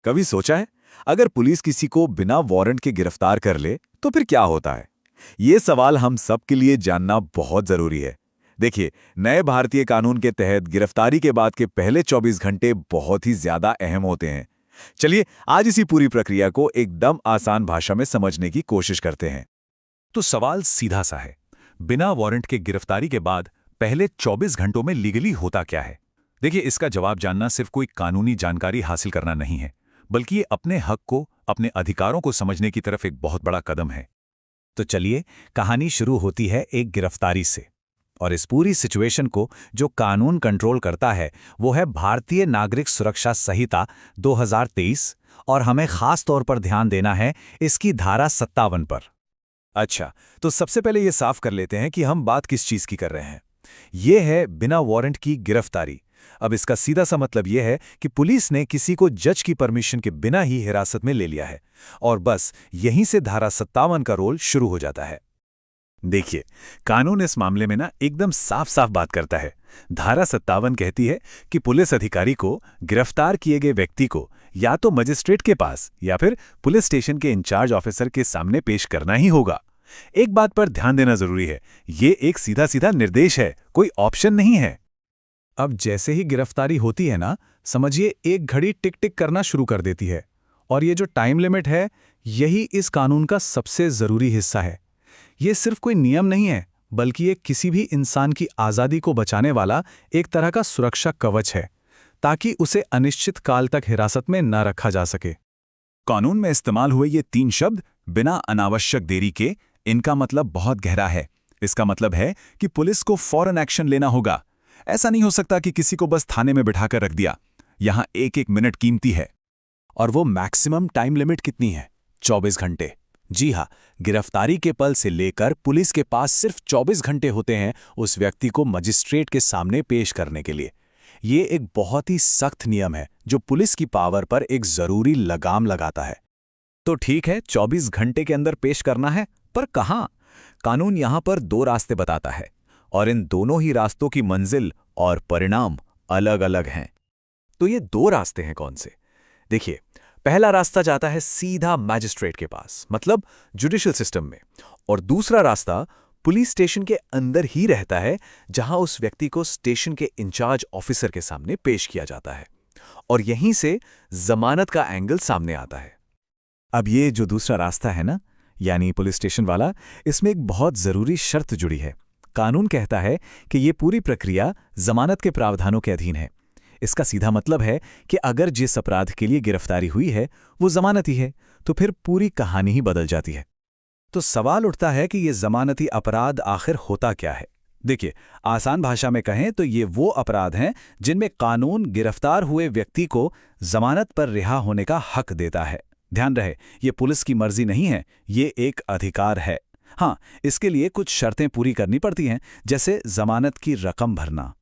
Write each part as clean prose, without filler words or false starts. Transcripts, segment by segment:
कभी सोचा है, अगर पुलिस किसी को बिना वारंट के गिरफ्तार कर ले तो फिर क्या होता है? ये सवाल हम सब के लिए जानना बहुत जरूरी है। देखिए, नए भारतीय कानून के तहत गिरफ्तारी के बाद के पहले 24 घंटे बहुत ही ज्यादा अहम होते हैं। चलिए, आज इसी पूरी प्रक्रिया को एकदम आसान भाषा में समझने की कोशिश करते हैं। तो सवाल सीधा सा है, बिना वारंट के गिरफ्तारी के बाद पहले 24 घंटों में लीगली होता क्या है? देखिए, इसका जवाब जानना सिर्फ कोई कानूनी जानकारी हासिल करना नहीं है, बल्कि ये अपने हक को, अपने अधिकारों को समझने की तरफ एक बहुत बड़ा कदम है। तो चलिए, कहानी शुरू होती है एक गिरफ्तारी से। और इस पूरी सिचुएशन को जो कानून कंट्रोल करता है वो है भारतीय नागरिक सुरक्षा संहिता 2023, और हमें खास तौर पर ध्यान देना है इसकी धारा 57 पर। अच्छा, तो सबसे पहले ये साफ कर लेते हैं कि हम बात किस चीज की कर रहे हैं। ये है बिना वारंट की गिरफ्तारी। अब इसका सीधा सा मतलब यह है कि पुलिस ने किसी को जज की परमिशन के बिना ही हिरासत में ले लिया है, और बस यहीं से धारा 57 का रोल शुरू हो जाता है। देखिए, कानून इस मामले में ना एकदम साफ साफ बात करता है। धारा 57 कहती है कि पुलिस अधिकारी को गिरफ्तार किए गए व्यक्ति को या तो मजिस्ट्रेट के पास या फिर पुलिस स्टेशन के इंचार्ज ऑफिसर के सामने पेश करना ही होगा। एक बात पर ध्यान देना जरूरी है, ये एक सीधा सीधा निर्देश है, कोई ऑप्शन नहीं है। अब जैसे ही गिरफ्तारी होती है ना, समझिए एक घड़ी टिक टिक करना शुरू कर देती है। और ये जो टाइम लिमिट है, यही इस कानून का सबसे जरूरी हिस्सा है। ये सिर्फ कोई नियम नहीं है, बल्कि ये किसी भी इंसान की आज़ादी को बचाने वाला एक तरह का सुरक्षा कवच है, ताकि उसे अनिश्चित काल तक हिरासत में न रखा जा सके। कानून में इस्तेमाल हुए ये 3 शब्द, बिना अनावश्यक देरी के, इनका मतलब बहुत गहरा है। इसका मतलब है कि पुलिस को फौरन एक्शन लेना होगा। ऐसा नहीं हो सकता कि किसी को बस थाने में बिठाकर रख दिया। यहां एक एक मिनट कीमती है। और वो मैक्सिमम टाइम लिमिट कितनी है? 24 घंटे। जी हाँ, गिरफ्तारी के पल से लेकर पुलिस के पास सिर्फ 24 घंटे होते हैं उस व्यक्ति को मजिस्ट्रेट के सामने पेश करने के लिए। ये एक बहुत ही सख्त नियम है जो पुलिस की पावर पर एक जरूरी लगाम लगाता है। तो ठीक है, 24 घंटे के अंदर पेश करना है, पर कहां? कानून यहां पर 2 रास्ते बताता है, और इन दोनों ही रास्तों की मंजिल और परिणाम अलग अलग हैं। तो ये 2 रास्ते हैं कौन से? देखिए, पहला रास्ता जाता है सीधा मैजिस्ट्रेट के पास, मतलब जुडिशियल सिस्टम में, और दूसरा रास्ता पुलिस स्टेशन के अंदर ही रहता है, जहां उस व्यक्ति को स्टेशन के इंचार्ज ऑफिसर के सामने पेश किया जाता है, और यहीं से जमानत का एंगल सामने आता है। अब ये जो दूसरा रास्ता है ना, यानी पुलिस स्टेशन वाला, इसमें एक बहुत जरूरी शर्त जुड़ी है। कानून कहता है कि ये पूरी प्रक्रिया जमानत के प्रावधानों के अधीन है। इसका सीधा मतलब है कि अगर जिस अपराध के लिए गिरफ्तारी हुई है वो जमानती है, तो फिर पूरी कहानी ही बदल जाती है। तो सवाल उठता है कि ये जमानती अपराध आखिर होता क्या है? देखिए, आसान भाषा में कहें तो ये वो अपराध हैं जिनमें कानून गिरफ्तार हुए व्यक्ति को जमानत पर रिहा होने का हक देता है। ध्यान रहे, ये पुलिस की मर्जी नहीं है, ये एक अधिकार है। हाँ, इसके लिए कुछ शर्तें पूरी करनी पड़ती हैं, जैसे जमानत की रकम भरना।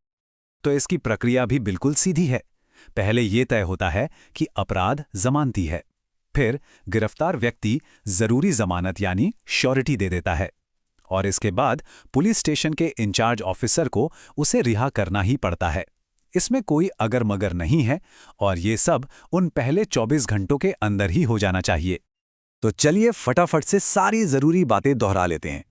तो इसकी प्रक्रिया भी बिल्कुल सीधी है। पहले ये तय होता है कि अपराध जमानती है, फिर गिरफ्तार व्यक्ति जरूरी जमानत यानी श्योरिटी दे देता है, और इसके बाद पुलिस स्टेशन के इंचार्ज ऑफिसर को उसे रिहा करना ही पड़ता है। इसमें कोई अगर मगर नहीं है, और ये सब उन पहले 24 घंटों के अंदर ही हो जाना चाहिए। तो चलिए फटाफट से सारी जरूरी बातें दोहरा लेते हैं।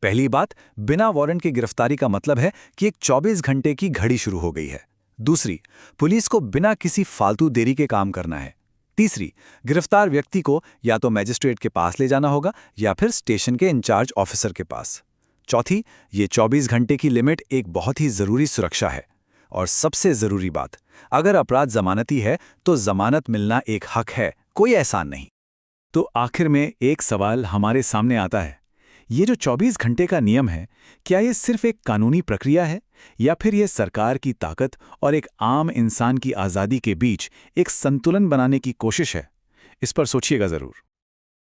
पहली बात, बिना वारंट की गिरफ्तारी का मतलब है कि एक 24 घंटे की घड़ी शुरू हो गई है। दूसरी, पुलिस को बिना किसी फालतू देरी के काम करना है। तीसरी, गिरफ्तार व्यक्ति को या तो मैजिस्ट्रेट के पास ले जाना होगा या फिर स्टेशन के इंचार्ज ऑफिसर के पास। चौथी, ये 24 घंटे की लिमिट एक बहुत ही जरूरी सुरक्षा है। और सबसे जरूरी बात, अगर अपराध जमानती है तो जमानत मिलना एक हक है, कोई एहसान नहीं। तो आखिर में एक सवाल हमारे सामने आता है, ये जो 24 घंटे का नियम है, क्या ये सिर्फ एक कानूनी प्रक्रिया है, या फिर ये सरकार की ताकत और एक आम इंसान की आज़ादी के बीच एक संतुलन बनाने की कोशिश है? इस पर सोचिएगा जरूर।